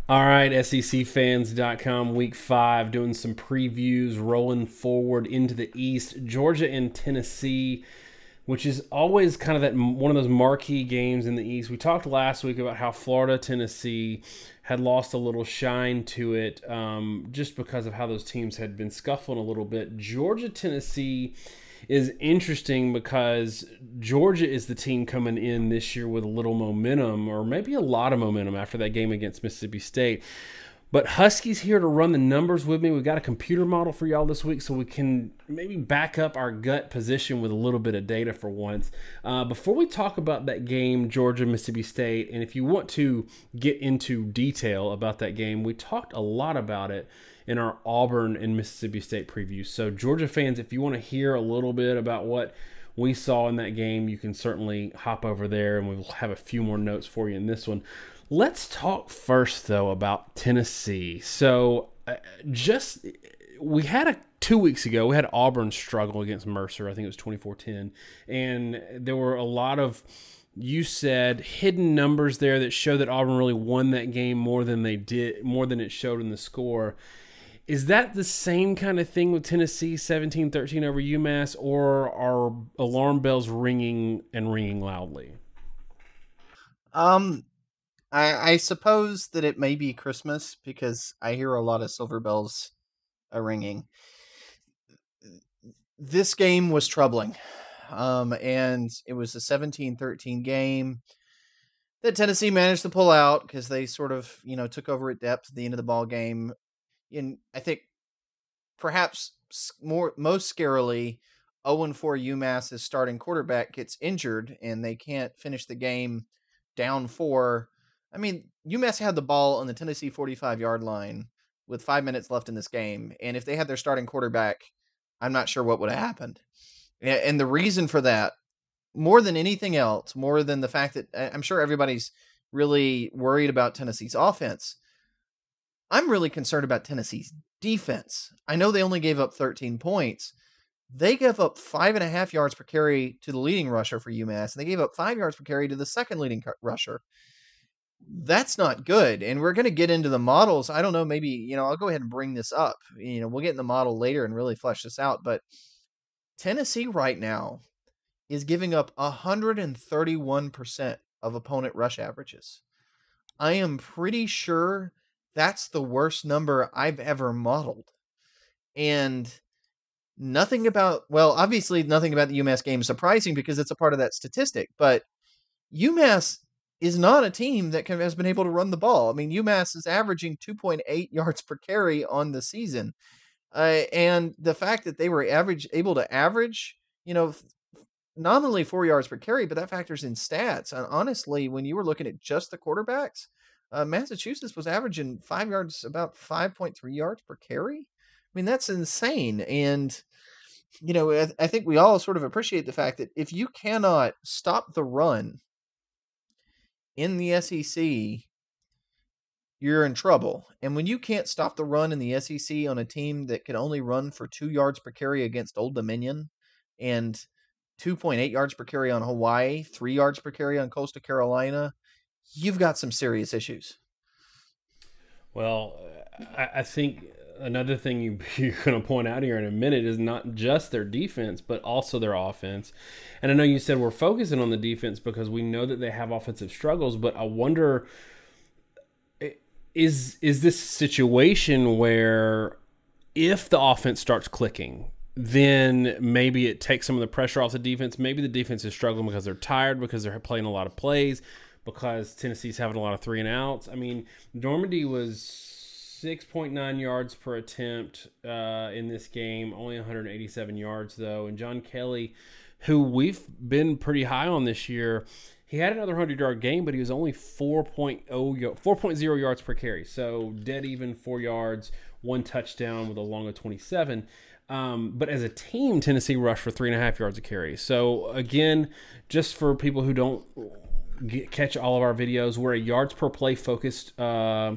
All right, SECfans.com, week 5, doing some previews, rolling forward into the East. Georgia and Tennessee, which is always kind of that one of those marquee games in the East. We talked last week about how Florida, Tennessee had lost a little shine to it just because of how those teams had been scuffling a little bit. Georgia, Tennessee is interesting because Georgia is the team coming in this year with a little momentum, or maybe a lot of momentum after that game against Mississippi State. But Husky's here to run the numbers with me. We've got a computer model for y'all this week so we can maybe back up our gut position with a little bit of data for once. Before we talk about that game, Georgia, Mississippi State, and if you want to get into detail about that game, we talked a lot about it in our Auburn and Mississippi State previews. So Georgia fans, if you want to hear a little bit about what we saw in that game, you can certainly hop over there, and we'll have a few more notes for you in this one. Let's talk first, though, about Tennessee. So we had 2 weeks ago, we had Auburn struggle against Mercer. I think it was 24-10. And there were a lot of, you said, hidden numbers there that show that Auburn really won that game more than it showed in the score. Is that the same kind of thing with Tennessee 17-13 over UMass, or are alarm bells ringing and ringing loudly? I suppose that it may be Christmas because I hear a lot of silver bells ringing. This game was troubling, and it was a 17-13 game that Tennessee managed to pull out because they sort of, took over at depth at the end of the ball game. And I think perhaps most scarily, 0-4 UMass's starting quarterback gets injured and they can't finish the game down 4. I mean, UMass had the ball on the Tennessee 45-yard line with 5 minutes left in this game, and if they had their starting quarterback, I'm not sure what would have happened. And the reason for that, more than anything else, more than the fact that I'm sure everybody's really worried about Tennessee's offense, I'm really concerned about Tennessee's defense. I know they only gave up 13 points. They gave up 5.5 yards per carry to the leading rusher for UMass, and they gave up 5 yards per carry to the second leading rusher. That's not good. And we're going to get into the models. I don't know, maybe, I'll go ahead and bring this up. We'll get in the model later and really flesh this out. But Tennessee right now is giving up 131% of opponent rush averages. I am pretty sure that's the worst number I've ever modeled. And obviously nothing about the UMass game is surprising because it's a part of that statistic. But UMass is not a team that has been able to run the ball. I mean, UMass is averaging 2.8 yards per carry on the season. And the fact that they were able to average, nominally 4 yards per carry, but that factors in stats. And honestly, when you were looking at just the quarterbacks, Massachusetts was averaging about 5.3 yards per carry. I mean, that's insane. And, I think we all sort of appreciate the fact that if you cannot stop the run in the SEC, you're in trouble. And when you can't stop the run in the SEC on a team that can only run for 2 yards per carry against Old Dominion and 2.8 yards per carry on Hawaii, 3 yards per carry on Coastal Carolina, you've got some serious issues. Well, I think another thing you're going to point out here in a minute is not just their defense, but also their offense. And I know you said we're focusing on the defense because we know that they have offensive struggles, but I wonder, is this a situation where if the offense starts clicking, then maybe it takes some of the pressure off the defense? Maybe the defense is struggling because they're tired, because they're playing a lot of plays, because Tennessee's having a lot of 3-and-outs. I mean, Dormady was 6.9 yards per attempt in this game, only 187 yards, though. And John Kelly, who we've been pretty high on this year, he had another 100-yard game, but he was only 4.0 yards per carry. So dead even 4 yards, 1 touchdown with a long of 27. But as a team, Tennessee rushed for 3.5 yards a carry. So, again, just for people who don't catch all of our videos, we're a yards per play focused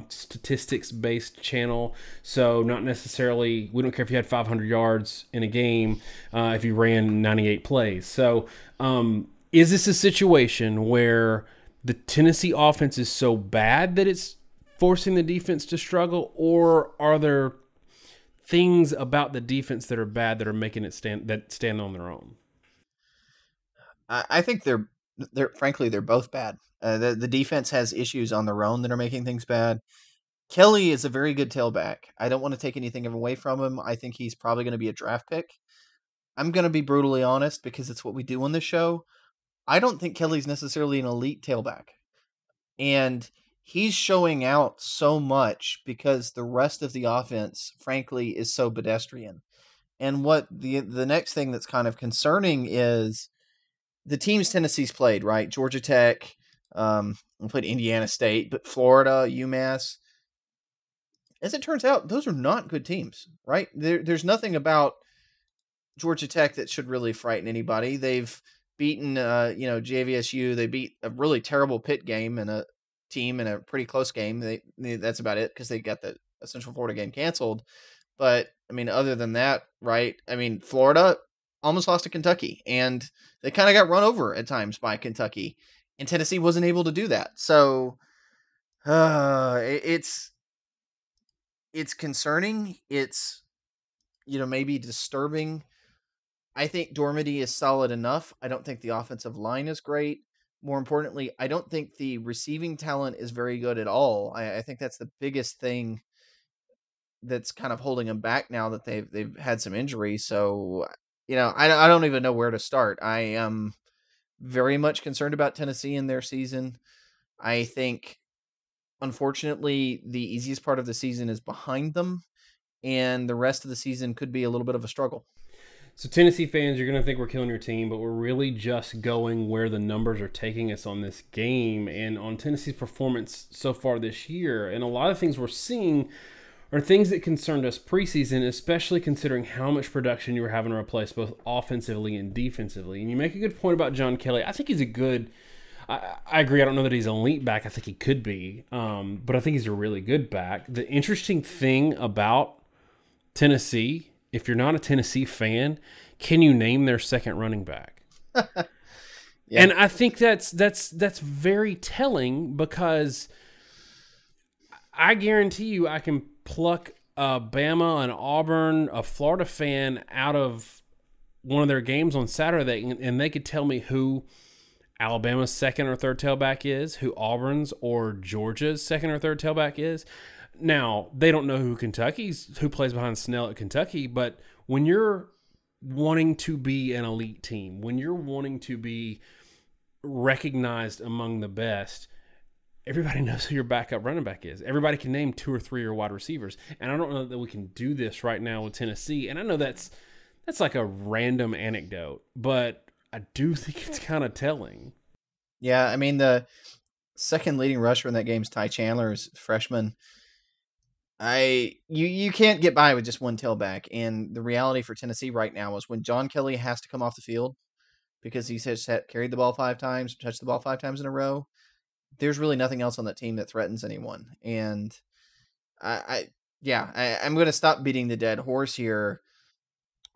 statistics based channel. So not necessarily, we don't care if you had 500 yards in a game if you ran 98 plays. So is this a situation where the Tennessee offense is so bad that it's forcing the defense to struggle, or are there things about the defense that are bad that are making it stand on their own? I think they're frankly they're both bad. The defense has issues on their own that are making things bad. Kelly is a very good tailback. I don't want to take anything away from him. I think he's probably going to be a draft pick. I'm going to be brutally honest because it's what we do on this show. I don't think Kelly's necessarily an elite tailback. And he's showing out so much because the rest of the offense, frankly, is so pedestrian. And what the next thing that's kind of concerning is the teams Tennessee's played, right? Georgia Tech, played Indiana State, but Florida, UMass. As it turns out, those are not good teams, right? There's nothing about Georgia Tech that should really frighten anybody. They've beaten, JVSU. They beat a really terrible Pitt game and a team in a pretty close game. That's about it because they got the Central Florida game canceled. But I mean, other than that, right? I mean, Florida almost lost to Kentucky, and they kind of got run over at times by Kentucky, and Tennessee wasn't able to do that. So it's concerning. It's maybe disturbing. I think Dormady is solid enough. I don't think the offensive line is great. More importantly, I don't think the receiving talent is very good at all. I think that's the biggest thing that's kind of holding them back now that they've had some injuries. So, I don't even know where to start. I am very much concerned about Tennessee in their season. I think, unfortunately, the easiest part of the season is behind them, and the rest of the season could be a little bit of a struggle. So Tennessee fans, you're going to think we're killing your team, but we're really just going where the numbers are taking us on this game and on Tennessee's performance so far this year. And a lot of things we're seeing are things that concerned us preseason, especially considering how much production you were having to replace both offensively and defensively. And you make a good point about John Kelly. I think he's a good – I agree. I don't know that he's an elite back. I think he could be. But I think he's a really good back. The interesting thing about Tennessee – if you're not a Tennessee fan, can you name their second running back? Yeah. And I think that's very telling because I guarantee you I can pluck a Bama, an Auburn, a Florida fan out of one of their games on Saturday, and they could tell me who Alabama's second or third tailback is, who Auburn's or Georgia's second or third tailback is. Now, they don't know who plays behind Snell at Kentucky, but when you're wanting to be an elite team, when you're wanting to be recognized among the best, everybody knows who your backup running back is. Everybody can name two or three of your wide receivers. And I don't know that we can do this right now with Tennessee. And I know that's like a random anecdote, but I do think it's kind of telling. Yeah, I mean, the second leading rusher in that game is Ty Chandler, is freshman. You can't get by with just one tailback, and the reality for Tennessee right now is when John Kelly has to come off the field because he's carried the ball 5 times, touched the ball 5 times in a row, there's really nothing else on that team that threatens anyone. And I'm going to stop beating the dead horse here.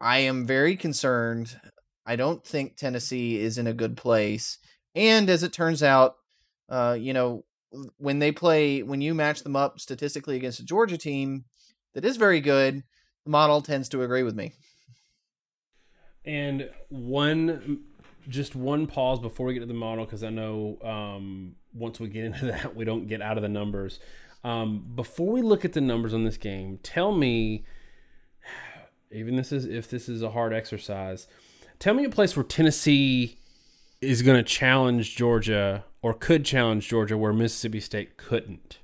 I am very concerned. I don't think Tennessee is in a good place, and as it turns out, when you match them up statistically against a Georgia team that is very good, the model tends to agree with me. And one pause before we get to the model, because I know once we get into that, we don't get out of the numbers. Before we look at the numbers on this game, tell me, if this is a hard exercise, tell me a place where Tennessee is going to challenge Georgia or could challenge Georgia where Mississippi State couldn't.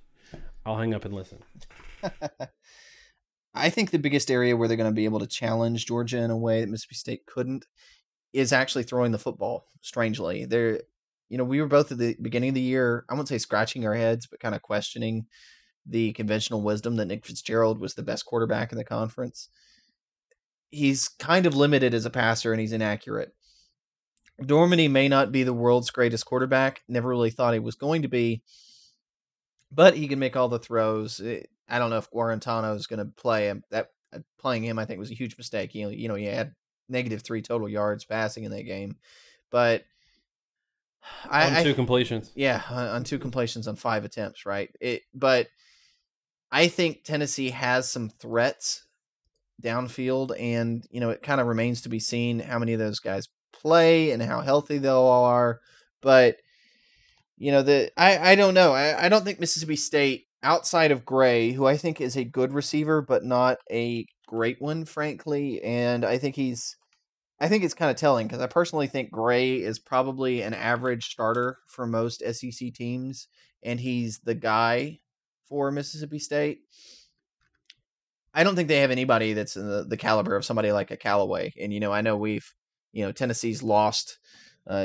I'll hang up and listen. I think the biggest area where they're going to be able to challenge Georgia in a way that Mississippi State couldn't is actually throwing the football, strangely. We were both at the beginning of the year, I wouldn't say scratching our heads, but kind of questioning the conventional wisdom that Nick Fitzgerald was the best quarterback in the conference. He's kind of limited as a passer, and he's inaccurate. Dormady may not be the world's greatest quarterback. Never really thought he was going to be. But he can make all the throws. I don't know if Guarantano is going to play him. Playing him, I think, was a huge mistake. He had -3 total yards passing in that game. But on 2 completions. Yeah, on 2 completions on 5 attempts, right? But I think Tennessee has some threats downfield, and it kind of remains to be seen how many of those guys play and how healthy they all are. But I don't know. I don't think Mississippi State, outside of Gray, who I think is a good receiver but not a great one, frankly, and I think it's kind of telling because I personally think Gray is probably an average starter for most SEC teams, and he's the guy for Mississippi State. I don't think they have anybody that's in the caliber of somebody like a Callaway. And, I know Tennessee's lost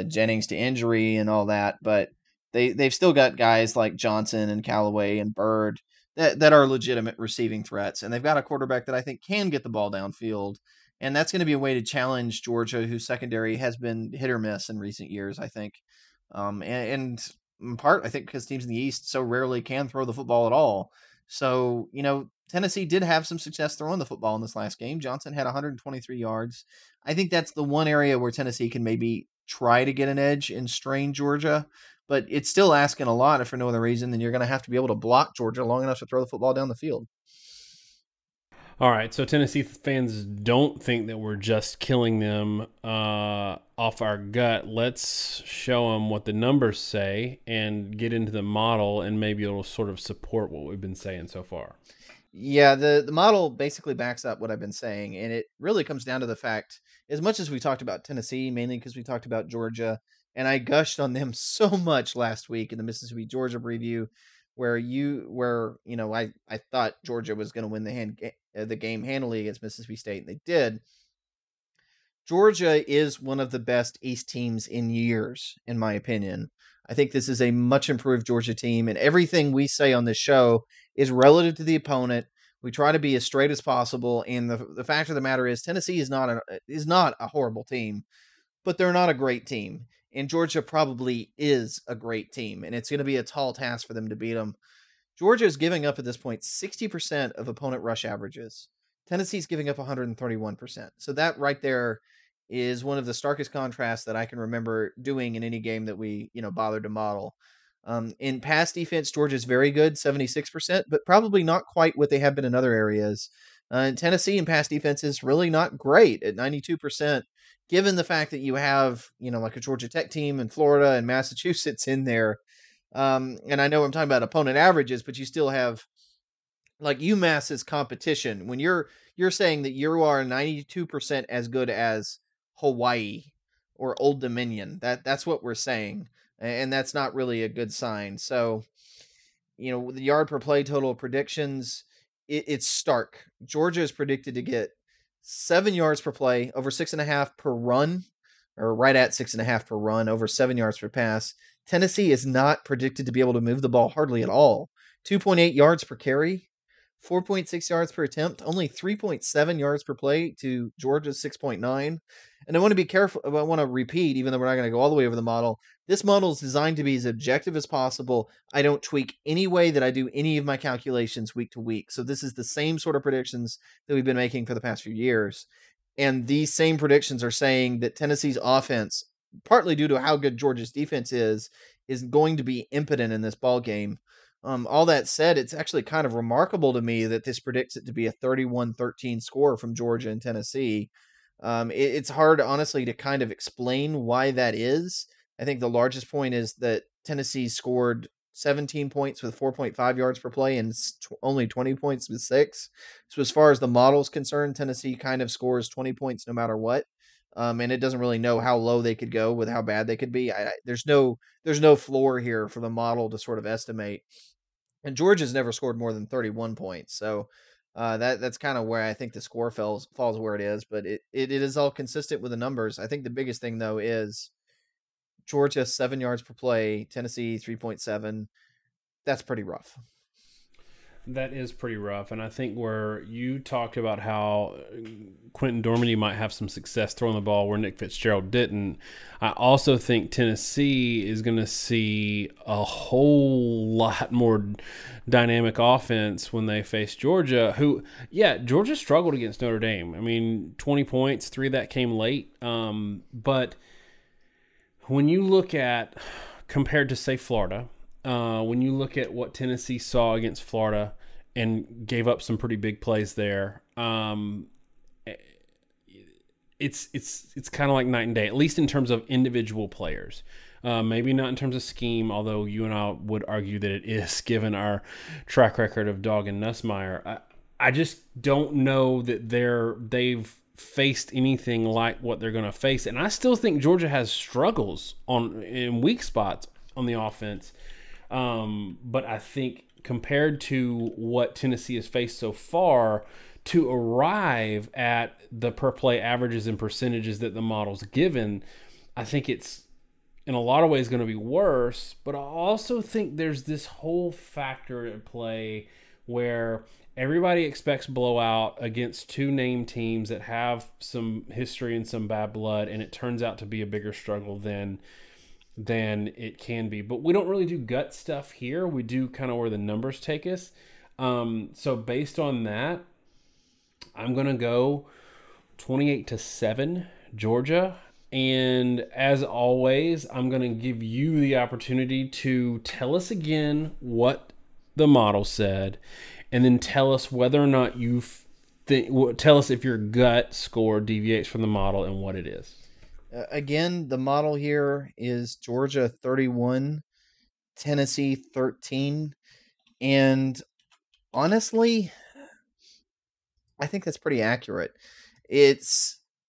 Jennings to injury and all that, but they've still got guys like Johnson and Callaway and Bird that are legitimate receiving threats. And they've got a quarterback that I think can get the ball downfield. And that's going to be a way to challenge Georgia, whose secondary has been hit or miss in recent years, I think. And in part, I think because teams in the East so rarely can throw the football at all. So, Tennessee did have some success throwing the football in this last game. Johnson had 123 yards. I think that's the one area where Tennessee can maybe try to get an edge and strain Georgia, but it's still asking a lot if for no other reason than you're going to have to be able to block Georgia long enough to throw the football down the field. All right, so Tennessee fans don't think that we're just killing them off our gut. Let's show them what the numbers say and get into the model, and maybe it'll sort of support what we've been saying so far. Yeah, the model basically backs up what I've been saying, and it really comes down to the fact, as much as we talked about Tennessee, mainly because we talked about Georgia, and I gushed on them so much last week in the Mississippi Georgia preview, I thought Georgia was going to win the game handily against Mississippi State, and they did. Georgia is one of the best East teams in years, in my opinion. I think this is a much improved Georgia team, and everything we say on this show is relative to the opponent. We try to be as straight as possible, and the fact of the matter is Tennessee is not a horrible team, but they're not a great team. And Georgia probably is a great team, and it's going to be a tall task for them to beat them. Georgia is giving up at this point 60% of opponent rush averages. Tennessee's giving up 131%. So that right there is one of the starkest contrasts that I can remember doing in any game that we, bothered to model. In pass defense, Georgia's very good, 76%, but probably not quite what they have been in other areas. Tennessee in pass defense is really not great at 92%, given the fact that you have, like a Georgia Tech team in Florida and Massachusetts in there. And I know I'm talking about opponent averages, but you still have like UMass's competition. When you're saying that you are 92% as good as Hawaii or Old Dominion, that's what we're saying. And that's not really a good sign. So, the yard per play total predictions, it's stark. Georgia is predicted to get 7 yards per play, over 6.5 per run, or right at 6.5 per run, over 7 yards per pass. Tennessee is not predicted to be able to move the ball hardly at all. 2.8 yards per carry, 4.6 yards per attempt, only 3.7 yards per play to Georgia's 6.9. And I want to be careful. I want to repeat, even though we're not going to go all the way over the model. This model is designed to be as objective as possible. I don't tweak any way that I do any of my calculations week to week. So this is the same sort of predictions that we've been making for the past few years. And these same predictions are saying that Tennessee's offense, partly due to how good Georgia's defense is going to be impotent in this ball game. All that said, it's actually kind of remarkable to me that this predicts it to be a 31-13 score from Georgia and Tennessee. It's hard, honestly, to kind of explain why that is. I think the largest point is that Tennessee scored 17 points with 4.5 yards per play and only 20 points with 6. So as far as the model is concerned, Tennessee kind of scores 20 points no matter what. And it doesn't really know how low they could go with how bad they could be. There's no floor here for the model to sort of estimate. And Georgia's never scored more than 31 points. So that's kind of where I think the score falls where it is. But it is all consistent with the numbers. I think the biggest thing, though, is Georgia 7 yards per play, Tennessee 3.7. That's pretty rough. That is pretty rough. And I think where you talked about how Quentin Dormady might have some success throwing the ball where Nick Fitzgerald didn't, I also think Tennessee is going to see a whole lot more dynamic offense when they face Georgia, who, Georgia struggled against Notre Dame. I mean, 20 points, 3 of that came late. But when you look at, compared to, say, Florida, when you look at what Tennessee saw against Florida and gave up some pretty big plays there. It's kind of like night and day, at least in terms of individual players. Maybe not in terms of scheme, although you and I would argue that it is, given our track record of Dog and Nussmeier. I just don't know that they've faced anything like what they're going to face, and I still think Georgia has struggles in weak spots on the offense. But I think compared to what Tennessee has faced so far, to arrive at the per play averages and percentages that the model's given, I think it's in a lot of ways going to be worse. But I also think there's this whole factor at play where everybody expects blowout against two named teams that have some history and some bad blood, and it turns out to be a bigger struggle than it can be. But we don't really do gut stuff here. We do kind of where the numbers take us. So based on that, I'm going to go 28-7 Georgia. And as always, I'm going to give you the opportunity to tell us again what the model said, and then tell us whether or not tell us if your gut score deviates from the model and what it is. Again, the model here is Georgia 31, Tennessee 13. And honestly, I think that's pretty accurate.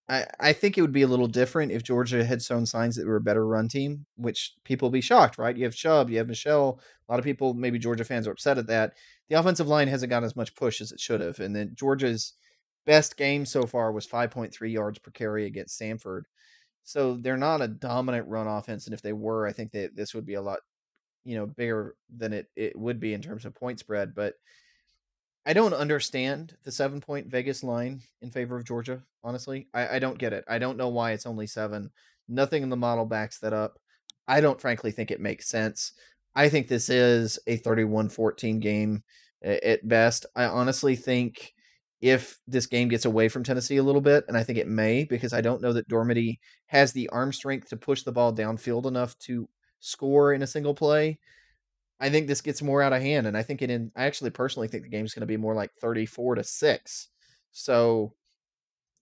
I think it would be a little different if Georgia had shown signs that they were a better run team, which people will be shocked, right? You have Chubb, you have Michel. A lot of people, maybe Georgia fans, are upset at that. The offensive line hasn't gotten as much push as it should have. And then Georgia's best game so far was 5.3 yards per carry against Samford. So they're not a dominant run offense. And if they were, I think that this would be a lot, bigger than it would be in terms of point spread. But I don't understand the 7-point Vegas line in favor of Georgia, honestly. I don't get it. I don't know why it's only 7. Nothing in the model backs that up. I don't frankly think it makes sense. I think this is a 31-14 game at best. I honestly think if this game gets away from Tennessee a little bit, and I think it may, because I don't know that Dormady has the arm strength to push the ball downfield enough to score in a single play, I think this gets more out of hand, and I actually personally think the game's going to be more like 34-6. So,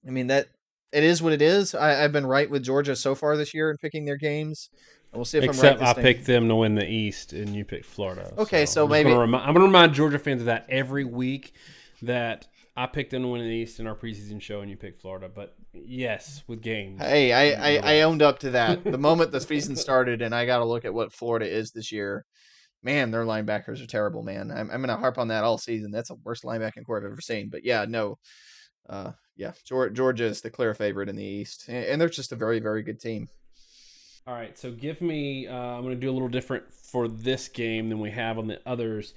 I mean, that it is what it is. I've been right with Georgia so far this year in picking their games. And we'll see if I'm right. Except I picked them to win the East, and you picked Florida. Okay, so I'm maybe going to remind Georgia fans of that every week, that I picked them to win the East in our preseason show, and you picked Florida. But yes, with games. Hey, I owned up to that. The moment the season started, and I got to look at what Florida is this year. Man, their linebackers are terrible, man. I'm going to harp on that all season. That's the worst linebacking core I've ever seen. But yeah, no. Georgia is the clear favorite in the East. And they're just a very, very good team. All right, so give me I'm going to do a little different for this game than we have on the others.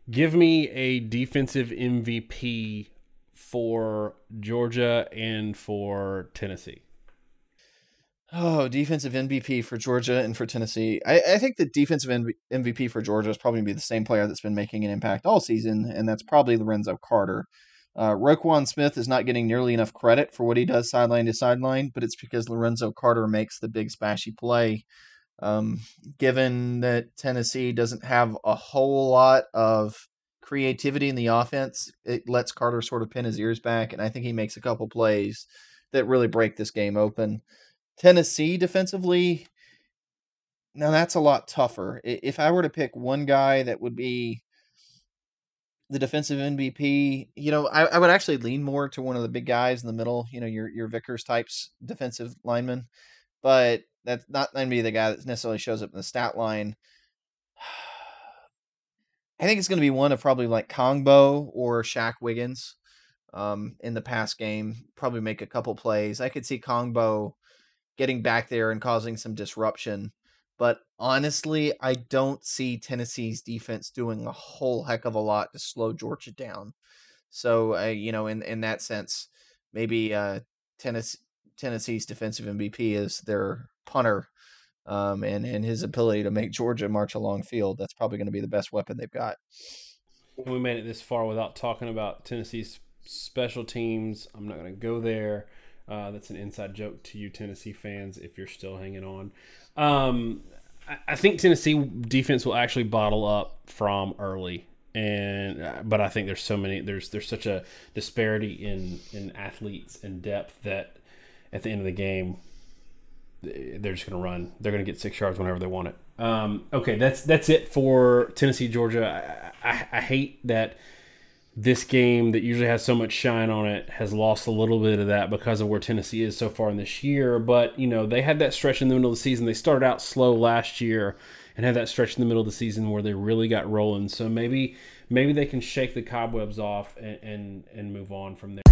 Give me a defensive MVP for Georgia and for Tennessee. Oh, defensive MVP for Georgia and for Tennessee. I think the defensive MVP for Georgia is probably going to be the same player that's been making an impact all season, and that's probably Lorenzo Carter. Roquan Smith is not getting nearly enough credit for what he does sideline to sideline, but it's because Lorenzo Carter makes the big splashy play. Given that Tennessee doesn't have a whole lot of creativity in the offense, it lets Carter sort of pin his ears back, and I think he makes a couple plays that really break this game open. Tennessee defensively, now that's a lot tougher. If I were to pick one guy that would be the defensive MVP, I would actually lean more to one of the big guys in the middle, your Vickers types defensive lineman, but that's not going to be the guy that necessarily shows up in the stat line. I think it's going to be one of probably like Kongbo or Shaq Wiggins in the pass game, probably make a couple plays. I could see Kongbo getting back there and causing some disruption. But honestly, I don't see Tennessee's defense doing a whole heck of a lot to slow Georgia down. So, in that sense, maybe Tennessee's defensive MVP is their punter, and his ability to make Georgia march along field. That's probably going to be the best weapon they've got. We made it this far without talking about Tennessee's special teams. I'm not going to go there. That's an inside joke to you Tennessee fans if you're still hanging on. I think Tennessee defense will actually bottle up Fromm early. but I think there's so many. There's such a disparity in athletes and depth that at the end of the game, they're just going to run. They're going to get 6 yards whenever they want it. Okay, that's it for Tennessee, Georgia. I hate that this game that usually has so much shine on it has lost a little bit of that because of where Tennessee is so far in this year. But, they had that stretch in the middle of the season. They started out slow last year and had that stretch in the middle of the season where they really got rolling. So maybe they can shake the cobwebs off and move on from there.